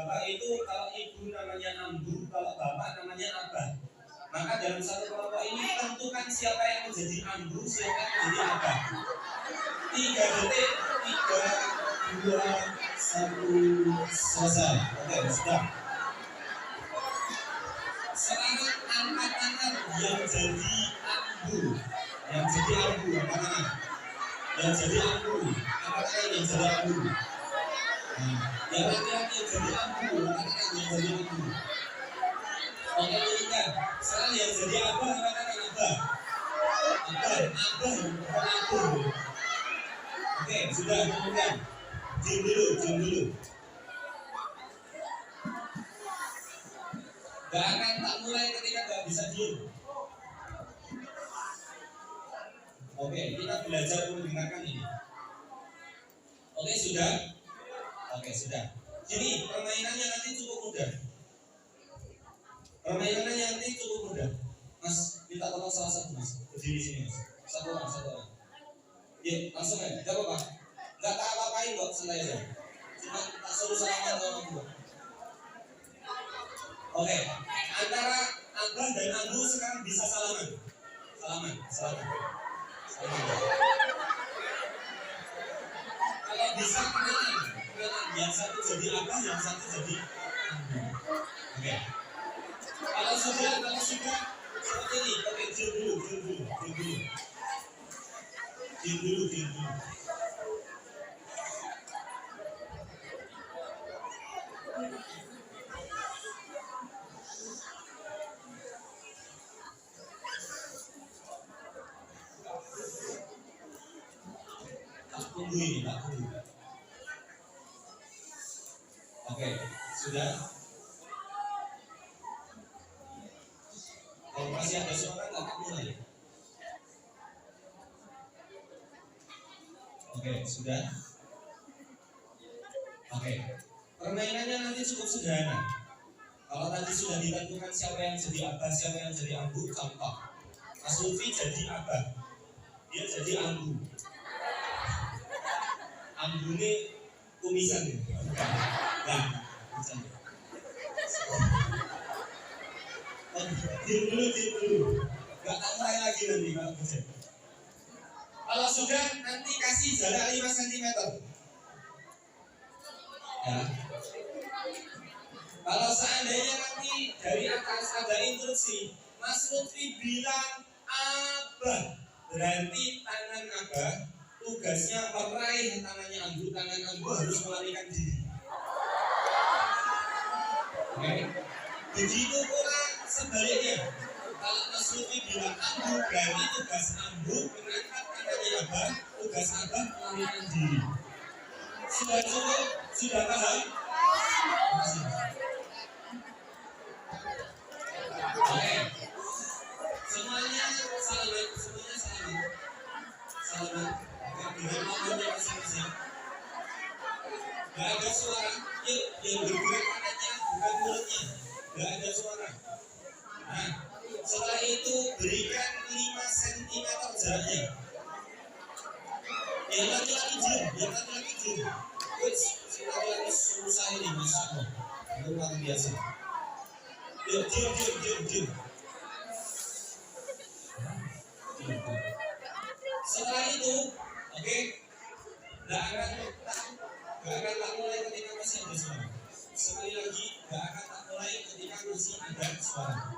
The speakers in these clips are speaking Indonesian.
bapak itu kalau ibu namanya ambu, kalau bapak namanya abah. Maka dalam satu kelompok ini tentukan siapa yang menjadi ambu, siapa yang menjadi abah. 3 detik, 3, 2, 1, selesai. Oke, sudah. Sekarang angkat tangan yang jadi ambu. Yang jadi ambu, angkat tangan. Yang jadi ambu, angkat tangan yang jadi ambu. Yang laki-laki yang jadi ambu, angkat tangan yang jadi ambu. Oke, lihat. Sekarang yang jadi abah, angkat tangan abah. Abah. Oke, sudah kemudian. Diam dulu. Gak akan tak mulai ketika gak bisa diam. Oke, kita belajar mendengarkan ini. Oke, sudah. Jadi permainannya nanti cukup mudah. Mas, minta tolong salah satu mas. Berdiri sini mas. Satu orang. Ya, langsung aja. Gak apa-apa. Gak tak apa-apain kok, santai aja. Cuma tak suruh salaman sama gua. Oke, antara abah dan ambu sekarang bisa salaman. Kalau bisa kenalan. Yang satu jadi abah, yang satu jadi ambu. Oke. Kalau sudah seperti ini. Oke, diam dulu. Tak tunggu. Oke, sudah. Kalau masih ada suara nggak mulai. Oke, sudah. Oke, permainannya nanti cukup sederhana. Kalau tadi sudah ditentukan siapa yang jadi abah, siapa yang jadi ambu, contoh. Mas Lutfi jadi abah, dia jadi ambu. Ambu ini kumisan ya? Nah, kumisan. Diam dulu. Gak tak mulai lagi nanti kalau kerja. Kalau sudah, nanti kasih jarak 5 cm. Ya. Kalau seandainya nanti dari atas ada instruksi, Mas Lutfi bilang abah, berarti tangan abah tugasnya meraih tangannya ambu, tangan ambu harus melarikan diri. Oke. Begitu pula sebaliknya. Kalau Mas Lutfi bilang ambu, berarti tugas ambu mengangkat tangannya abah, tugas abah melarikan diri. Sudah cukup? Sudah paham? Masih. Oke. Semuanya salaman. Dengan momennya masing-masing. Gak ada suara. Yang bergerak tangannya bukan mulutnya. Gak ada suara. Nah, setelah itu berikan 5 cm jaraknya. Yang laki-laki diam. Si laki-laki susah ini, Masya Allah. Luar biasa. Yuk, diam. Setelah itu, oke, gak akan tak mulai ketika masih ada suara. Sekali lagi, gak akan tak mulai ketika masih ada suara.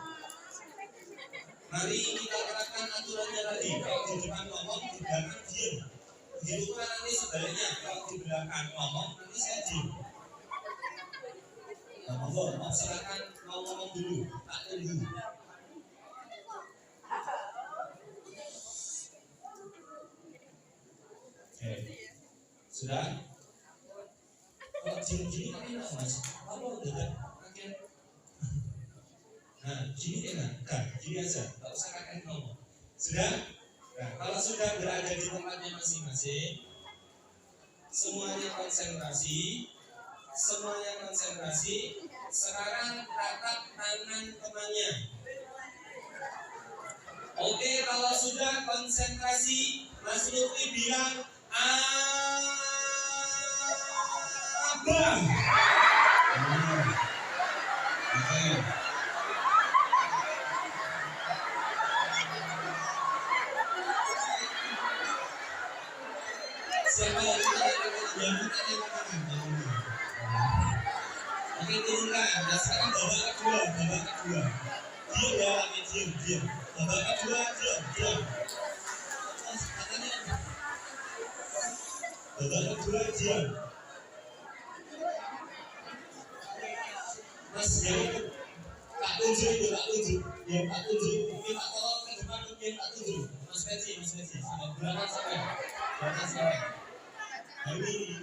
Mari kita terapkan aturannya tadi. Kalau di depan ngomong, di belakang diam. Begitu pula nanti sebaliknya. Kalau di belakang ngomong, nanti saya diam. Mau silakan mau ngomong dulu, tak tunggu. Oke, sudah? Kalau gini enak mas, apa udah kakek? Nah, gini enak, gini aja, tak usah kakek ngomong. Sudah? Nah, kalau sudah berada di tempatnya masing-masing, semuanya konsentrasi. Sekarang tatap tangan temannya. Oke, kalau sudah konsentrasi, Mas Lutfi bilang abang. Oke, turunkan. Nah, sekarang babak kedua. Diam ya, diam. Babak kedua, diam. Katanya babak kedua diam. Mas, ya itu tak tunjuk. Ya, tak tunjuk. Ini tak tolong ke depan, mungkin tak tunjuk. Mas Peci. Sampai belakang sampai. Nah, ini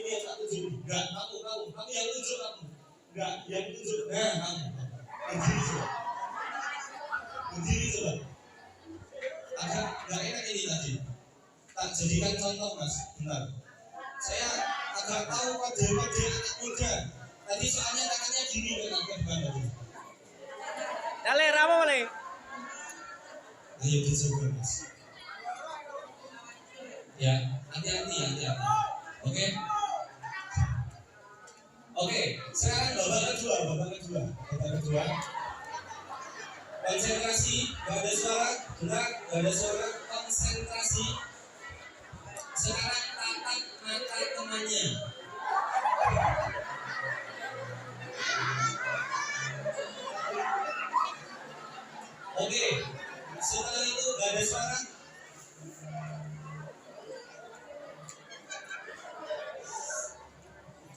yang tak tunjuk. Enggak, kamu yang tunjuk kamu. Enggak, yang tunjuk. Nah, kamu. Berdiri coba. Agak enggak enak ini tadi. Tak jadikan contoh mas, benar. Saya agak tahu kode-kode anak muda. Tadi soalnya tangannya gini kan agak tadi. Dale, Ramo boleh. Ayo dicoba mas. Ya, hati-hati. Oke, sekarang babak kedua. Konsentrasi, gak ada suara, gerak, gak ada suara, konsentrasi. Sekarang tatap mata temannya. Oke, setelah itu gak ada suara.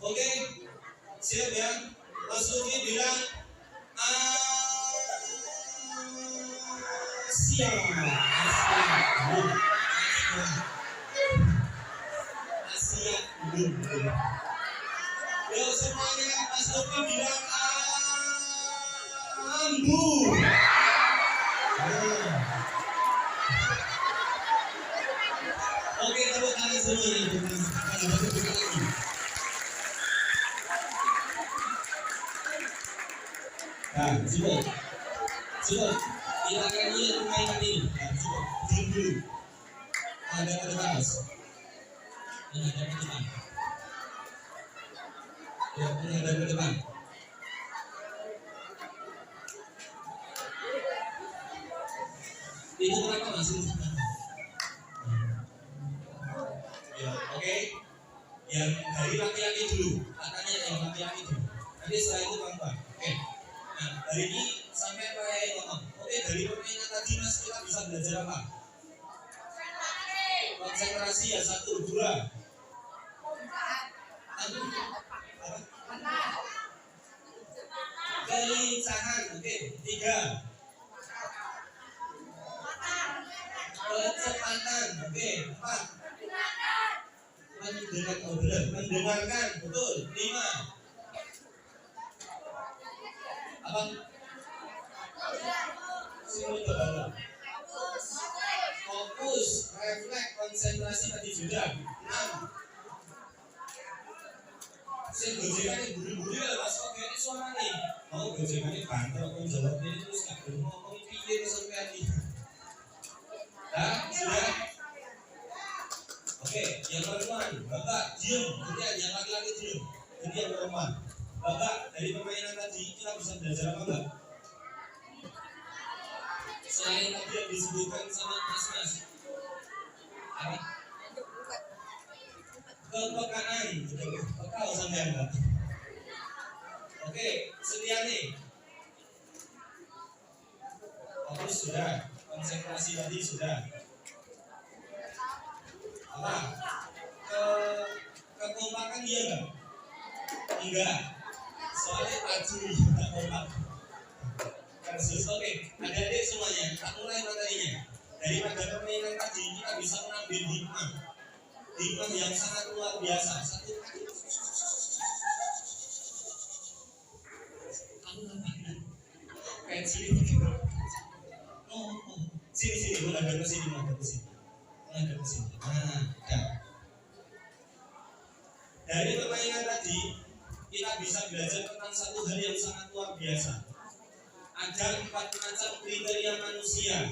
Oke, siap ya. Mas Luki bilang Asia. Belum. Yo semuanya Mas Luki bilang Ambu. Oke, tepuk tangan semuanya. Nah, coba. Kita akan lihat permainan ini. Nah, coba. Diam dulu. Ada ke depan, mas. Ini ada ke depan. Ya, ini ada ke depan. Itu kenapa masih? Ya, oke. Yang dari laki-laki dulu. Katanya yang laki-laki dulu. Nanti setelah itu bang. Oke. Nah, dari ini sampai Pak Yai ngomong. Oke, dari permainan tadi mas kita bisa belajar apa? Konsentrasi ya 1, 2. Kelincahan, oke. 3. Kecepatan, oke. 4. Mendengarkan, betul. 5. Apa? Fokus, refleks, konsentrasi tadi sudah. 6. Saya gojekannya buru-buru ya mas, oke ini suara nih. Mau gojekannya banter, mau jawab ini terus gak boleh ngomong pikir sampai ini. Nah, sudah. Oke, yang perempuan, bapak diam, kemudian yang laki-laki diam, jadi yang perempuan. Bapak, dari permainan tadi kita bisa belajar apa enggak? Selain tadi yang disebutkan sama mas-mas, apa? Kepekaan, pekal sampai enggak? Oke, setia nih. Fokus sudah, konsentrasi tadi sudah. Apa? Kekompakan dia enggak? Enggak. Soalnya padu enggak kompak. Kasus, oke. Adik-adik semuanya, tak mulai materinya. Daripada permainan tadi kita bisa mengambil hikmah. Hikmah yang sangat luar biasa. Satu kali. Kamu ngapain? Kayak sini. Oh. Sini. Menghadap ke sini. Nah, ya. Dari permainan tadi kita bisa belajar tentang satu hal yang sangat luar biasa. Ada 4 macam kriteria manusia.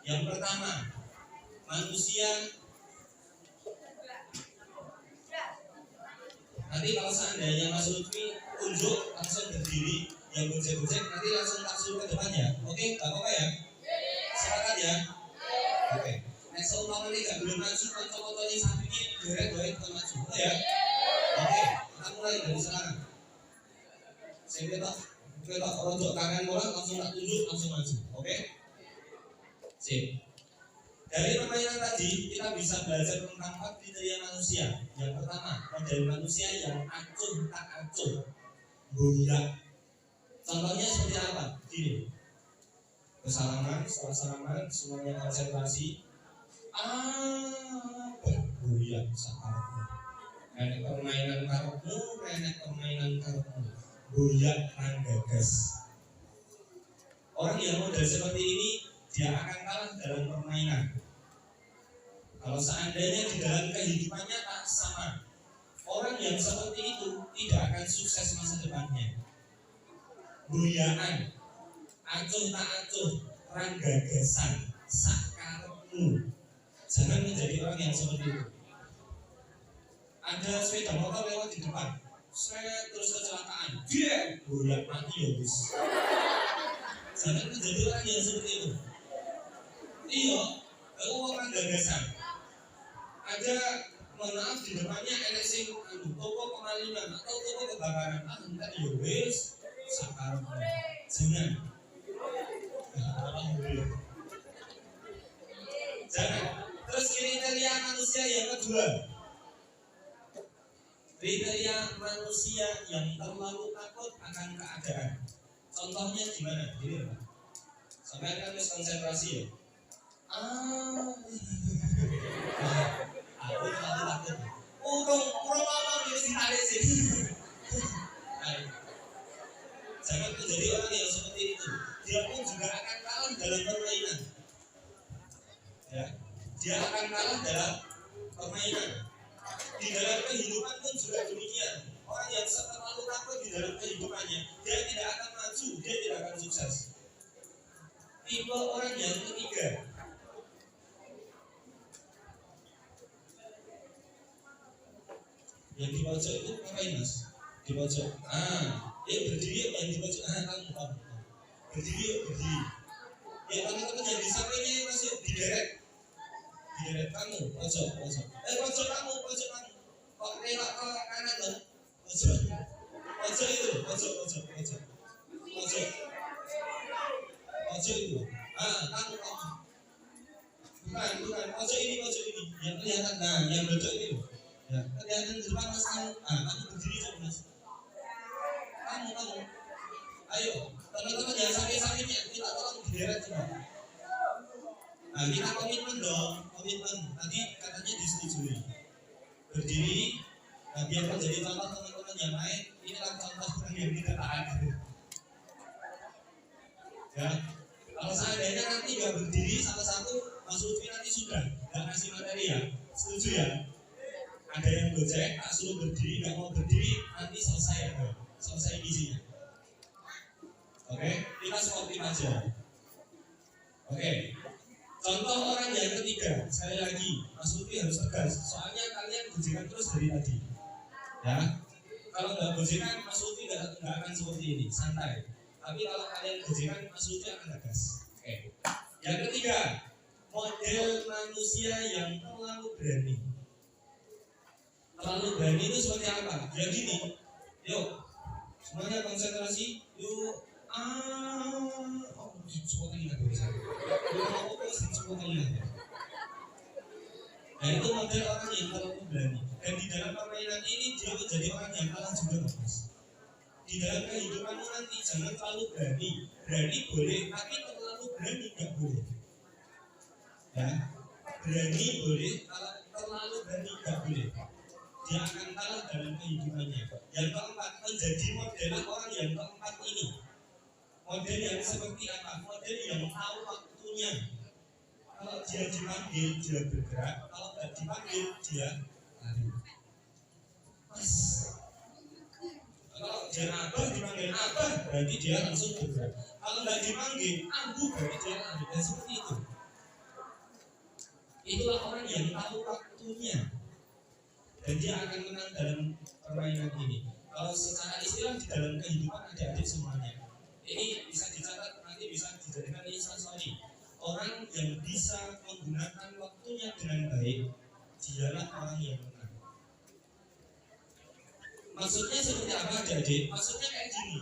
Yang pertama, manusia. Nanti kalau seandainya Mas Lutfi unjuk langsung berdiri, yang gojek-gojek nanti langsung tak suruh ke depan ya. Oke, gak apa-apa ya? Silakan ya. Oke. Next umpama ini gak belum maju, foto-fotonya sampingnya direct ke maju, ya. Oke, kita mulai dari sekarang. Saya kita rontok kanan bola langsung tak tunjuk langsung maju. Oke? Sip. Dari permainan tadi kita bisa belajar tentang 4 kriteria manusia. Yang pertama, model manusia yang acuh tak acuh, goyak. Contohnya seperti apa? Gini, bersalaman, setelah salaman semuanya konsentrasi. Bergoyak sakarepmu. Enek permainan karepmu, enek permainan karepmu. Goyak nang gagas. Orang yang model seperti ini dia akan kalah dalam permainan. Kalau seandainya di dalam kehidupannya tak sama, orang yang seperti itu tidak akan sukses masa depannya. Goyaan, acuh tak acuh, perang gagasan, sakarepmu. Jangan menjadi orang yang seperti itu. Ada sepeda motor lewat di depan, saya terus kecelakaan, dia goyak mati ya bis. Jangan menjadi orang yang seperti itu. Iya, kalau orang gagasan, ada mohon maaf di depannya ada sing toko pengaliman atau toko kebakaran, entar ya wis sakarepmu. Jangan. Jangan. Terus kriteria manusia yang kedua, kriteria manusia yang terlalu takut akan keadaan. Contohnya gimana? Gini Pak, sampai kan harus konsentrasi ya. Aku takut. Kurang lama harus ditarik sih. Jangan menjadi orang yang seperti itu. Dia pun juga akan kalah dalam permainan. Ya, dia akan kalah dalam permainan. Di dalam kehidupan pun juga demikian. Orang yang terlalu takut di dalam kehidupannya, dia tidak akan maju, dia tidak akan sukses. Tipe orang yang ketiga, yang di pojok itu ngapain mas? Di pojok. Berdiri yang di pojok. Kamu. Berdiri. Ya teman-teman yang di sampingnya masuk di deret kamu, pojok. Pojok kamu. Kok lewat ke kanan loh? Pojok itu, pojok. Pojok itu. Kamu. Bukan. Pojok ini. Yang kelihatan, yang pojok itu. Ya, kelihatan di depan mas kamu. Kamu berdiri coba mas. Kamu. Ayo, teman-teman yang sakit-sakitnya kita tolong dideret coba. Kita komitmen dong, Tadi katanya disetujui. Berdiri, biar menjadi contoh teman-teman yang lain. Inilah contoh yang kita taat. Ya, kalau seandainya nanti nggak berdiri satu-satu, Mas Lutfi nanti sudah nggak kasih materi ya, setuju ya? Ada yang gojek, tak suruh berdiri, nggak mau berdiri, nanti selesai isinya. Oke, kita sportif aja. Oke, contoh orang yang ketiga, sekali lagi, Mas Lutfi harus tegas, soalnya kalian gojekan terus dari tadi. Ya, kalau nggak gojekan, Mas Lutfi nggak akan seperti ini, santai. Tapi kalau kalian gojekan, Mas Lutfi akan tegas. Oke, yang ketiga, model manusia yang terlalu berani. Terlalu berani itu seperti apa? Ya gini, yuk semuanya konsentrasi, yuk. Semua kali nggak bisa. Semua kali nggak. Nah itu model orang yang terlalu berani. Dan di dalam permainan ini dia menjadi orang yang kalah juga mas. Di dalam kehidupanmu nanti jangan terlalu berani. Berani boleh, tapi terlalu berani nggak boleh. Ya, berani boleh, kalau terlalu berani nggak boleh. Dia akan kalah dalam kehidupannya. Yang keempat, menjadi model orang yang keempat ini. Model yang seperti apa? Model yang tahu waktunya. Kalau dia dipanggil, dia bergerak. Kalau tidak dipanggil, dia lari. Mas, kalau dia abah dipanggil abah, berarti dia langsung bergerak. Kalau tidak dipanggil, abu, berarti dia lari. Dan seperti itu. Itulah orang yang tahu waktunya. Dan dia akan menang dalam permainan ini. Kalau secara istilah di dalam kehidupan adik-adik semuanya. Ini bisa dicatat, nanti bisa dijadikan instastory. Orang yang bisa menggunakan waktunya dengan baik, dialah orang yang menang. Maksudnya seperti apa adik-adik? Maksudnya kayak gini.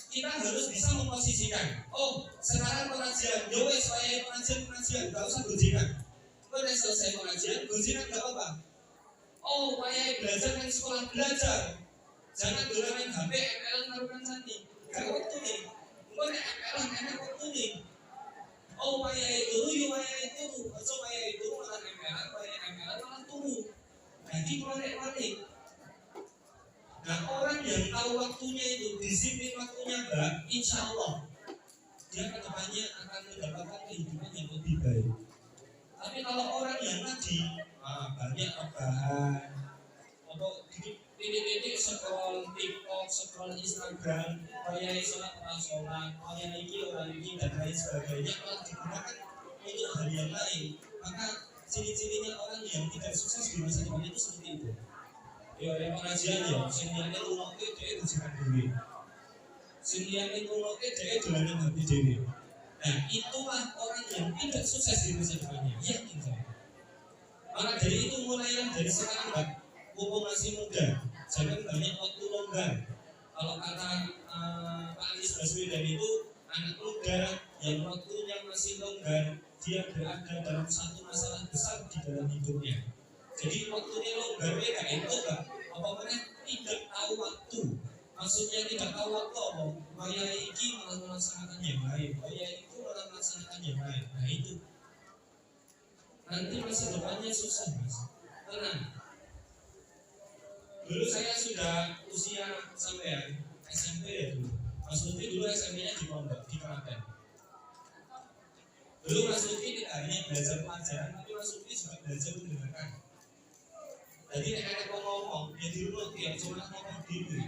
kita harus bisa memposisikan. Oh, sekarang pengajian, yowes, saya pengajian, gak usah gojekan. Udah selesai pengajian, gojekan gak apa-apa. Oh, saya belajar di sekolah belajar. Jangan dolanan HP, ML naruhan sani. Gak waktu nih. Mungkin ML enak waktu nih. Oh, saya itu, saya itu. So, saya itu malah ML malah tunggu. Nanti balik. Nah, orang yang tahu waktunya itu, disiplin waktunya Mbak, insya Allah dia kedepannya akan mendapatkan kehidupan yang lebih baik. Tapi kalau orang yang tadi banyak rebahan, atau titik-titik scroll TikTok, scroll Instagram, kayak sholat, kayak ini dan lain sebagainya, kalau digunakan untuk hal yang lain, maka ciri-cirinya orang yang tidak sukses di masa depan itu seperti itu. Ya, yang pengajian ya, seniornya lungoke dia gojekan dewe. Seniornya lungoke dia dolanan HP dewe. Nah, itulah orang yang tidak sukses di masa depannya. Yakin saya. Maka dari itu mulailah dari sekarang, Mbak. Mumpung masih muda, jangan banyak waktu longgar. Kalau kata Pak Anies Baswedan itu anak muda yang waktunya masih longgar, dia berada dalam satu masalah besar di dalam hidupnya. Jadi waktunya longgar gak itu Pak. Apa mereka tidak tahu waktu? Maksudnya tidak tahu waktu apa? Kaya ini malah melaksanakan yang lain, kaya itu malah melaksanakan yang lain. Nah itu nanti masa depannya susah Mas. Tenang. Dulu saya sudah usia sampean SMP ya dulu. Mas Lutfi dulu SMP-nya di Pondok, di Klaten. Dulu Mas Lutfi tidak hanya belajar pelajaran, tapi Mas Lutfi juga belajar mendengarkan. Jadi nek ngomong, ya di rumah dia cuma ngomong diri.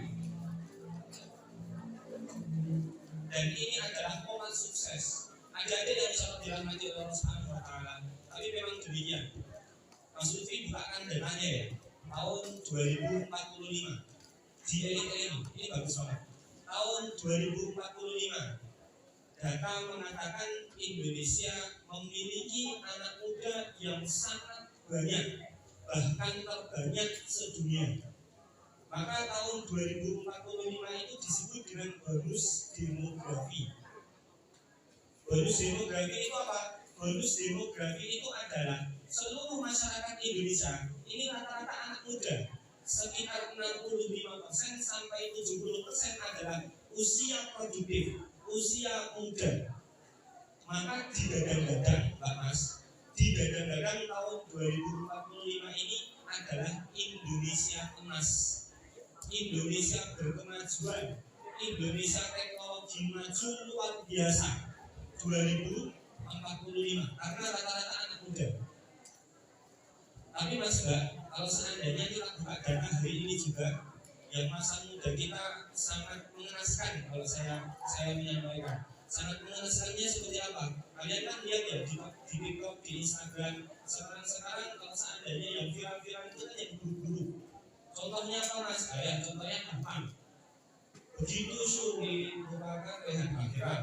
Dan ini adalah momen sukses. Ada yang bisa dirahmati oleh Allah Subhanahu wa Ta'ala. Tapi memang demikian. Mas Lutfi bukakan dananya ya. Tahun 2045 di ini bagus banget. Tahun 2045 data mengatakan Indonesia memiliki anak muda yang sangat banyak, bahkan terbanyak sedunia. Maka tahun 2045 itu disebut dengan bonus demografi. Bonus demografi itu apa? Bonus demografi itu adalah seluruh masyarakat Indonesia ini rata-rata anak muda, sekitar 65% sampai 70% adalah usia produktif, usia muda. Maka digadang-gadang, Pak Mas, digadang-gadang tahun 2045 ini adalah Indonesia emas, Indonesia berkemajuan, Indonesia teknologi maju luar biasa 2045 karena rata-rata anak muda. Tapi Mas Mbak, kalau seandainya kita buka data hari ini juga, yang masa muda kita sangat mengenaskan. Kalau saya menyampaikan, sangat mengenaskannya seperti apa? Kalian kan lihat ya di TikTok, di Instagram. Sekarang kalau seandainya yang viral-viral itu kan yang guru-guru. Contohnya apa Mas? Contohnya gampang. Begitu sulit merupakan dengan akhirat.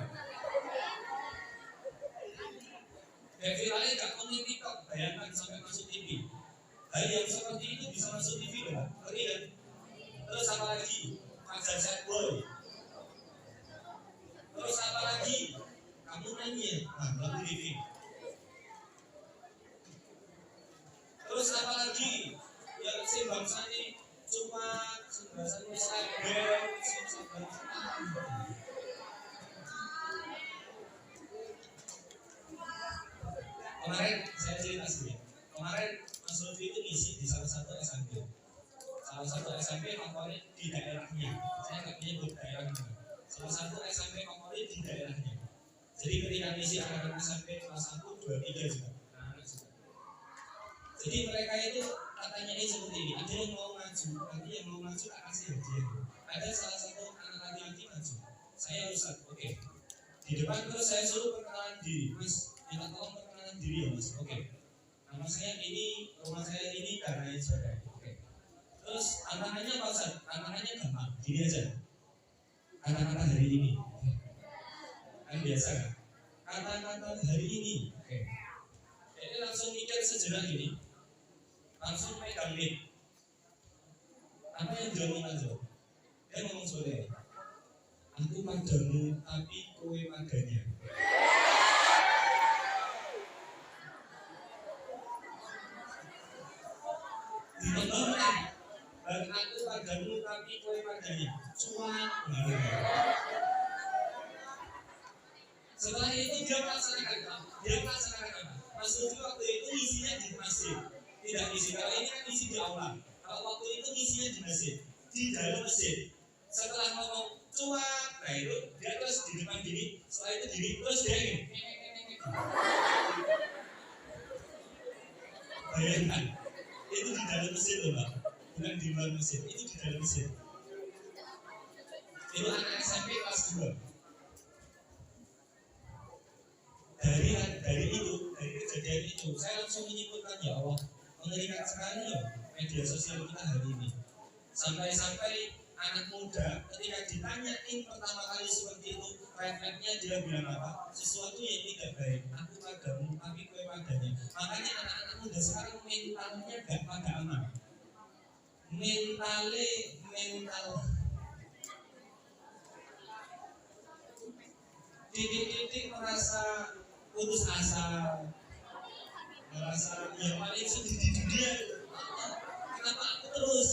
Viralnya gak konten TikTok, bayangkan sampai masuk TV. Hal yang seperti itu bisa masuk TV loh, ngeri kan? Terus apa lagi? Fajar Set Boy. Terus apa lagi? Kamu nanya, lagu TV. Terus apa lagi? Yang si bangsa ini cuma bahasa Indonesia. Kemarin saya cerita sih. Kemarin Mas Lutfi itu ngisi di salah satu SMP. Salah satu SMP favorit di daerahnya. Saya nggak menyebut daerahnya. Salah satu SMP favorit di daerahnya. Jadi ketika ngisi anak-anak SMP kelas 1, 2, 3 juga. Anak-anak juga. Jadi mereka itu katanya ini seperti ini. Ada yang mau maju, nanti yang mau maju tak kasih hadiah. Ada salah satu anak laki-laki maju. Saya Ustaz, oke. Di depan terus saya suruh perkenalan diri. Mas, minta tolong perkenalan diri ya Mas. Oke. Nama saya ini, rumah saya ini, dan lain sebagainya. Oke. Terus tantangannya apa Ustaz? Tantangannya gampang, gini aja. Kata-kata hari ini. Kan biasa kan? Kata-kata hari ini. Oke. Jadi langsung mikir sejenak ini. Langsung pegang mic. Apa yang dia ngomong aja? Dia ngomong sore. Aku padamu tapi kowe padanya. Ditambahkan, dan aku padamu tapi kowe padanya. Cuan. Setelah itu dia melaksanakan apa? Mas Lutfi waktu itu isinya di masjid, tidak isi. Kalau ini kan isi di aula. Kalau waktu itu isinya di masjid, di dalam masjid. Setelah ngomong cuan, nah itu dia terus di depan gini. Setelah itu gini, terus dia gini. Bayangkan, itu di dalam masjid loh Pak, bukan di luar masjid. Itu di dalam masjid. Itu anak SMP kelas 2. Dari kejadian itu saya langsung menyimpulkan, ya Allah, mengerikan sekali ya media sosial kita hari ini. Sampai anak muda ketika ditanyain pertama kali seperti itu, refleksnya dia bilang apa? Sesuatu yang tidak baik. Aku padamu tapi kowe padanya. Makanya anak-anak muda sekarang mentalnya gak pada aman. Mental titik-titik merasa putus asa, merasa yang paling sedih di dunia. Kenapa aku terus?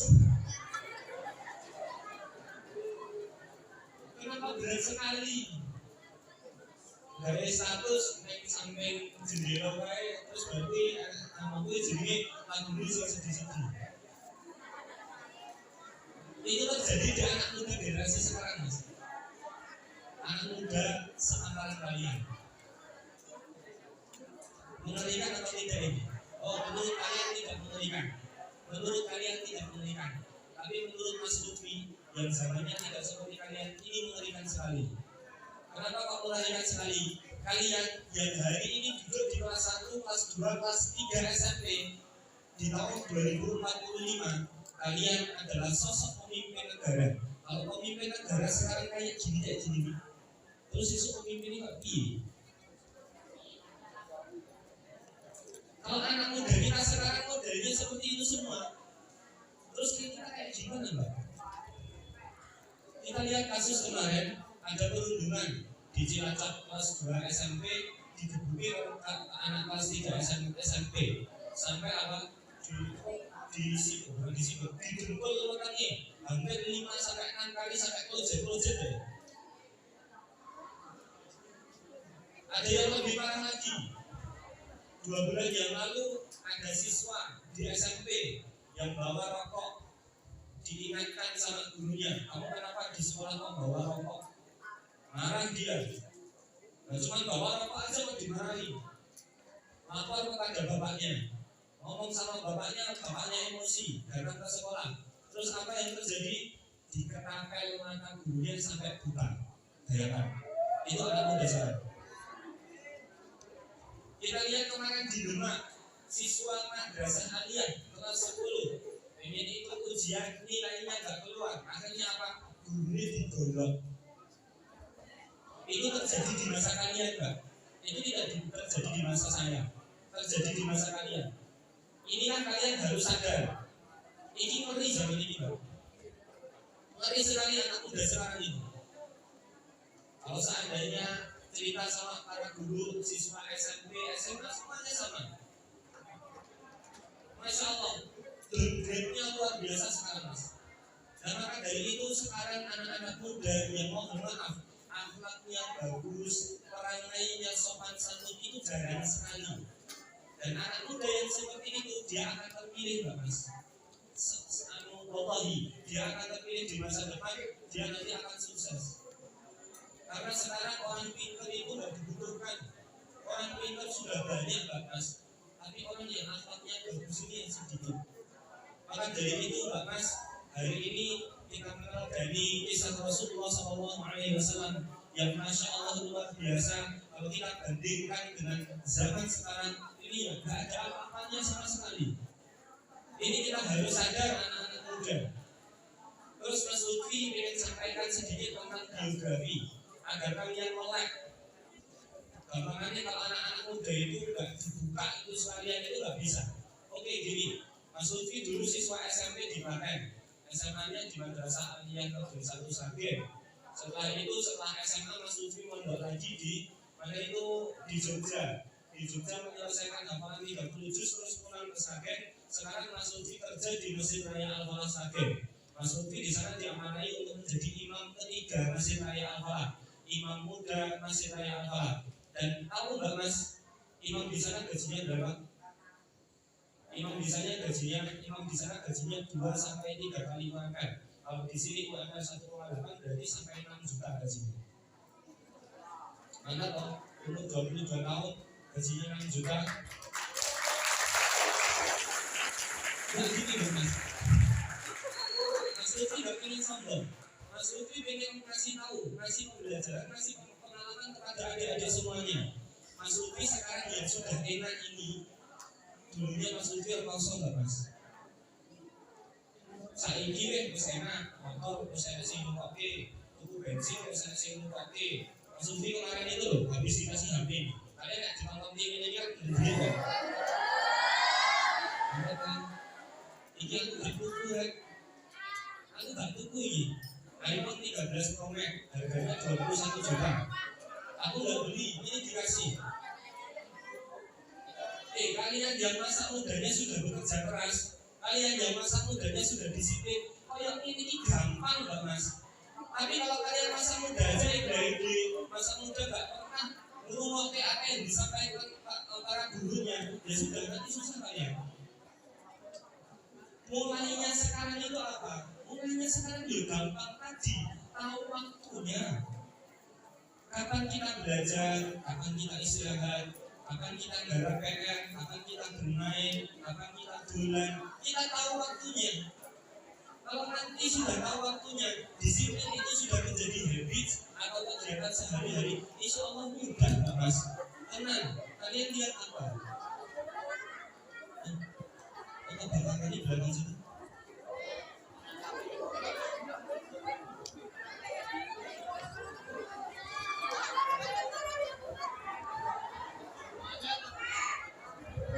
Kenapa berat sekali? Dari status naik sampai jendela wae, terus berarti namaku jenenge lagu yang sedih-sedih. Itu terjadi di anak muda generasi sekarang, Mas. Anak muda seangkatan kalian. Mengerikan atau tidak ini? Oh, menurut kalian tidak mengerikan. Menurut kalian tidak mengerikan. Tapi menurut Mas Lutfi yang zamannya tidak seperti kalian, ini mengerikan sekali. Kenapa kok mengerikan sekali? Kalian yang hari ini duduk di kelas 1, kelas 2, kelas 3 SMP di tahun 2045, kalian adalah sosok pemimpin negara. Kalau pemimpin negara sekarang kayak gini, terus isu pemimpin ini kok piye? Kalau anak muda kita sekarang modelnya seperti itu semua, terus kita kayak gimana Mbak? Kita lihat kasus kemarin, ada perundungan di Cilacap kelas 2 SMP digebuki anak kelas 3 SMP sampai apa? Didengkul lewatannya hampir 5-6 kali sampai klojet deh. Ada yang lebih parah lagi. 2 bulan yang lalu ada siswa di SMP yang bawa rokok, diingatkan sama gurunya, kamu kenapa di sekolah kok bawa rokok? Marah dia. Nah, cuma bawa rokok aja kok dimarahi. Lapor kepada bapaknya, ngomong sama bapaknya emosi, datang ke sekolah. Terus apa yang terjadi? Diketapel mata gurunya sampai buta. Bayangkan, itu anak muda sekarang. Kita lihat kemarin di Demak, siswa madrasah aliyah kelas 10 pengen ikut ujian, nilainya gak keluar. Akhirnya apa? Gurunya digolok. Itu terjadi di masa kalian, Mbak. Itu tidak terjadi di masa saya. Terjadi di masa kalian. Ini kan kalian harus sadar. Ini ngeri zaman ini, Mbak. Ngeri sekali anak muda sekarang ini. Kalau seandainya cerita sama para guru, siswa SMP, SMA, semuanya sama. Masya Allah, grade-nya luar biasa sekarang, Mas. Dan maka dari itu sekarang anak-anak muda yang mohon maaf, akhlaknya bagus, perangainya sopan santun itu jarang sekali. Dan anak muda yang seperti itu dia akan terpilih, Mbak Mas. Wallahi, dia akan terpilih di masa depan, dia nanti akan sukses. Karena sekarang orang pintar itu tidak dibutuhkan. Orang pintar sudah banyak, Mbak Mas. Tapi orang yang akhlaknya bagus ini yang sedikit. Maka dari itu, Mbak Mas, hari ini kita mengenal dari kisah Rasulullah SAW yang Masya Allah luar biasa. Kalau kita bandingkan dengan zaman sekarang, ini ya tidak ada apa-apanya sama sekali. Ini kita harus sadar anak-anak muda. Terus Mas Lutfi ingin sampaikan sedikit tentang biografi agar kalian melek. Gampangannya kalau anak-anak muda itu nggak dibuka itu sekalian itu nggak bisa. Oke gini, Mas Lutfi dulu siswa SMP di Klaten, SMA-nya di Madrasah Aliyah Negeri 1 Sragen. Setelah itu setelah SMA Mas Lutfi mondok lagi di mana itu di Jogja. Di Jogja menyelesaikan hafalan 30 juz terus pulang ke Sragen. Sekarang Mas Lutfi kerja di Masjid Raya Al-Falah Sragen. Mas Lutfi di sana diamanai untuk menjadi imam ketiga Masjid Raya Al-Falah, imam muda Masjid Raya Al-Falah. Dan tahu nggak Mas, imam di sana gajinya berapa? Imam di sana gajinya 2 sampai 3 kali makan. Kalau di sini UMR 1,8 berarti sampai 6 juta gajinya. Mana toh umur 22 tahun gajinya 6 juta. Nah gini loh Mas. Mas Lutfi gak pengen sombong. Mas Lutfi pengen kasih tahu, kasih pembelajaran, kasih pengalaman kepada adik-adik semuanya. Mas Lutfi sekarang yang sudah enak ini, dulunya Mas Lutfi kosong gak Mas? Saiki wis enak, motor wis enak sing nukoke, tuku bensin wis enak sing nukoke. Mas Lutfi kemarin itu loh, habis dikasih HP. Kalian nek ditonton TV ini kan gede kan? Bener kan? Iki aku gak tuku rek. Aku gak tuku iki. iPhone 13 Pro Max harganya 21 juta. Aku gak beli, ini dikasih. Kalian yang masa mudanya sudah bekerja keras, kalian yang masa mudanya sudah disiplin, yang ini gampang Mbak Mas. Tapi kalau kalian masa muda aja ide-ide, masa muda gak pernah ngurungoke apa yang disampaikan para gurunya, ya sudah nanti susah kalian. Mulainya sekarang itu apa? Mulainya sekarang ya gampang tadi, tahu waktunya. Kapan kita belajar, kapan kita istirahat, kapan kita garap PR, kapan kita bermain, kapan kita dolan, kita tahu waktunya. Kalau nanti sudah tahu waktunya, disiplin itu sudah menjadi habit atau kegiatan sehari-hari, insya Allah mudah Pak Mas. Tenang, kalian lihat apa? Apa belakang ini belakang situ?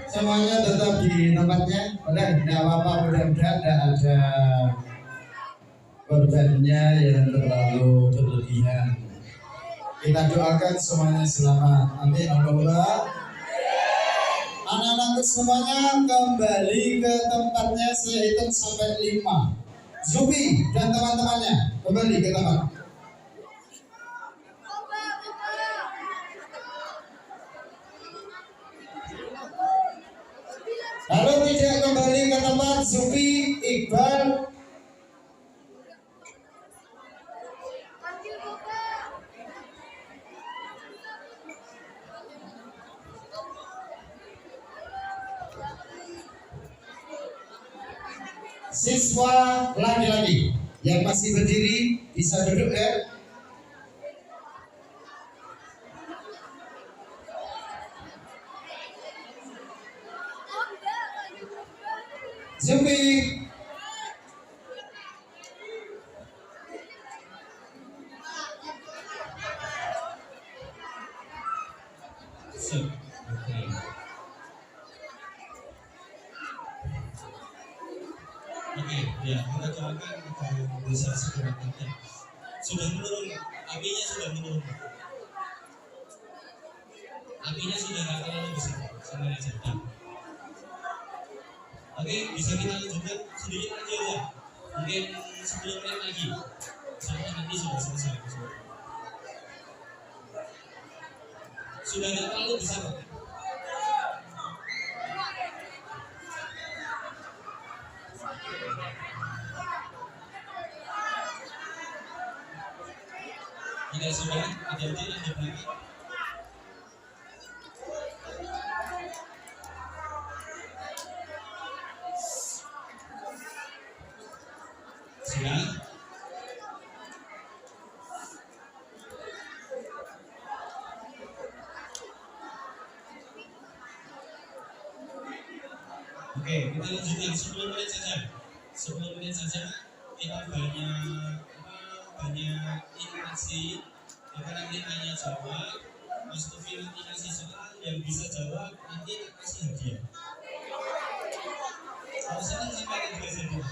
Semuanya tetap di tempatnya, boleh, tidak apa-apa, mudah-mudahan tidak ada korbannya yang terlalu berlebihan. Kita doakan semuanya selamat. Amin. Allah. Anak-anak semuanya kembali ke tempatnya, saya hitung sampai 5. Zubi dan teman-temannya kembali ke tempat. Lalu tidak kembali ke tempat, Zubi, Iqbal, siswa laki-laki yang masih berdiri bisa duduk ya. Zubi, Oke, ya kita doakan bisa sebenarnya sudah menurun, apinya sudah menurun, apinya sudah nggak terlalu besar, sama aja. Oke, bisa kita lanjutkan sedikit aja ya, mungkin 10 menit lagi, sampai nanti sudah selesai. Sudah nggak terlalu besar. Tidak sudah, hati-hati lanjut lagi. Sudah. Oke, kita lanjutkan 10 menit saja. 10 menit saja. Kita banyak interaksi. Kita nanti tanya jawab. Mas Tufi nanti kasih soal, yang bisa jawab nanti tak kasih hadiah. Kalau senang sampai ke 3 cm.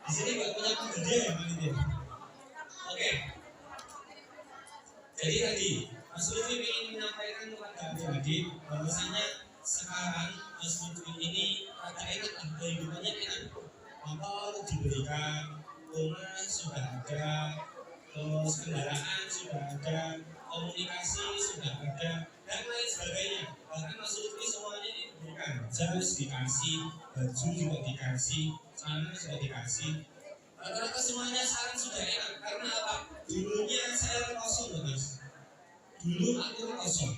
Di sini nggak punya hadiah ya Pak Lidin? Oh Jadi tadi Mas Lutfi ingin menyampaikan kepada adik-adik bahwasanya sekarang Mas Lutfi ini ada enak kehidupannya enak. Motor diberikan, rumah sudah ada, terus kendaraan sudah ada, komunikasi sudah ada, dan lain sebagainya. Bahkan Mas Lutfi semuanya diberikan, jas dikasih, baju juga dikasih, celana juga dikasih. Rata-rata semuanya sekarang sudah enak. Karena apa? Dulunya saya kosong loh Mas. Dulu aku kosong.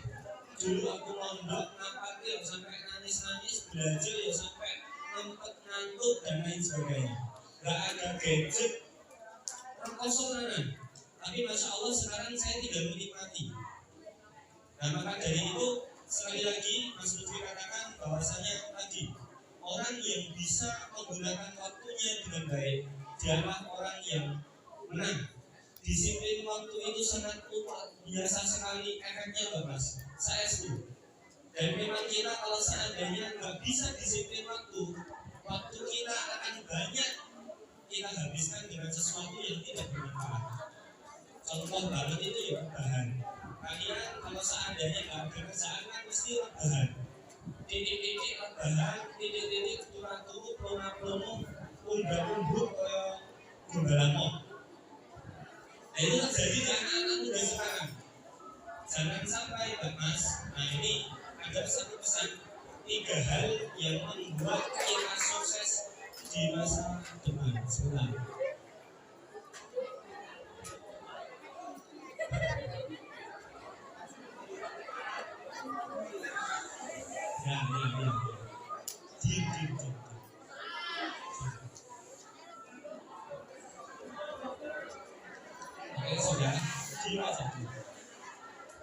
Dulu aku mondok, nampak ya sampai nangis-nangis, belajar ya sampai ngantuk dan lain sebagainya. Gak ada gadget, kekosongan. Tapi Masya Allah sekarang saya tidak menikmati. Nah maka dari itu sekali lagi Mas Lutfi katakan bahwasanya tadi orang yang bisa menggunakan waktunya dengan baik dialah orang yang menang. Disiplin waktu itu sangat luar biasa sekali efeknya Mbak Mas. Saya setuju. Dan memang kita kalau seandainya nggak bisa disiplin waktu, waktu kita akan banyak kita habiskan dengan sesuatu yang tidak bermanfaat. Contoh banget itu ya bahan. Kalian kalau seandainya nggak ada kerjaan kan mesti bahan. Titik-titik bahan, titik-titik turun-turun, promo-promo, undang-undang gundalamo. Nah itu terjadi di anak-anak muda sekarang. Jangan sampai Mbak Mas. Nah ini ada satu pesan 3 hal yang membuat kita sukses di masa depan. Sebentar. Ya. Diam. Oke sudah, diam aja.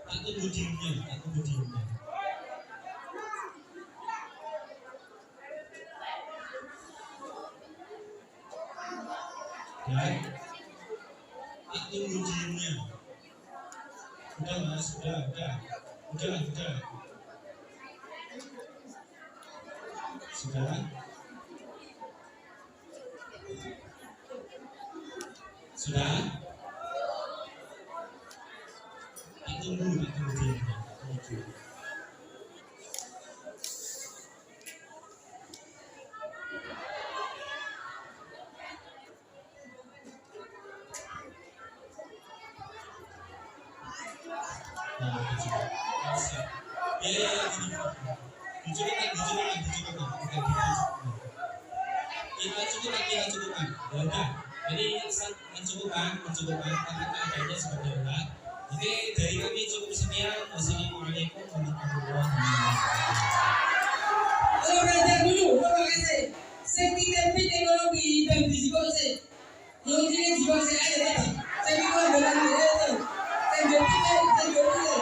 Tak tunggu diamnya. Ya, tak tunggu diamnya. Udah Mas, udah. Sudah. Tunggu diamnya. Ya, gini. Dicukupan. Kita cukupkan. Ya udah. Jadi mencukupkan karena keadaannya seperti itu. Oke, dari kami cukup sekian. Wassalamualaikum warahmatullahi wabarakatuh. Kalau belajar dulu, terima kasih. Safety teknologi dan digital sih. Yang ini juga saya ada tadi. Saya bilang dengan itu. Teknologi.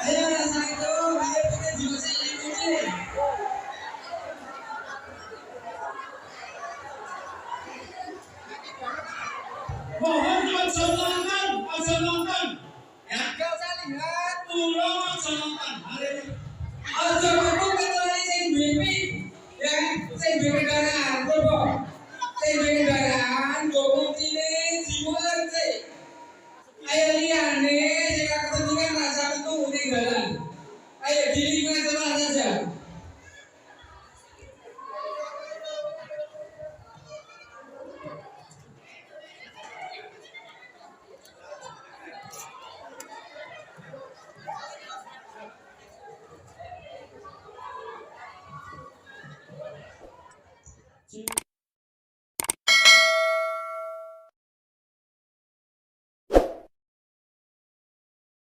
Saya rasa itu dia juga saya ikuti. Mohon aja nonton. Ya, kau usah lihat. Tolong aja nonton. Hari ini. Aja aku kecuali saya BP. Ya, saya BP kendaraan, bobo. Saya BP kendaraan, bobo cilik, jimulan sih. Ayo lihat nih, saya kepentingan rasa itu meninggalan. Ayo dirikan setelah saja.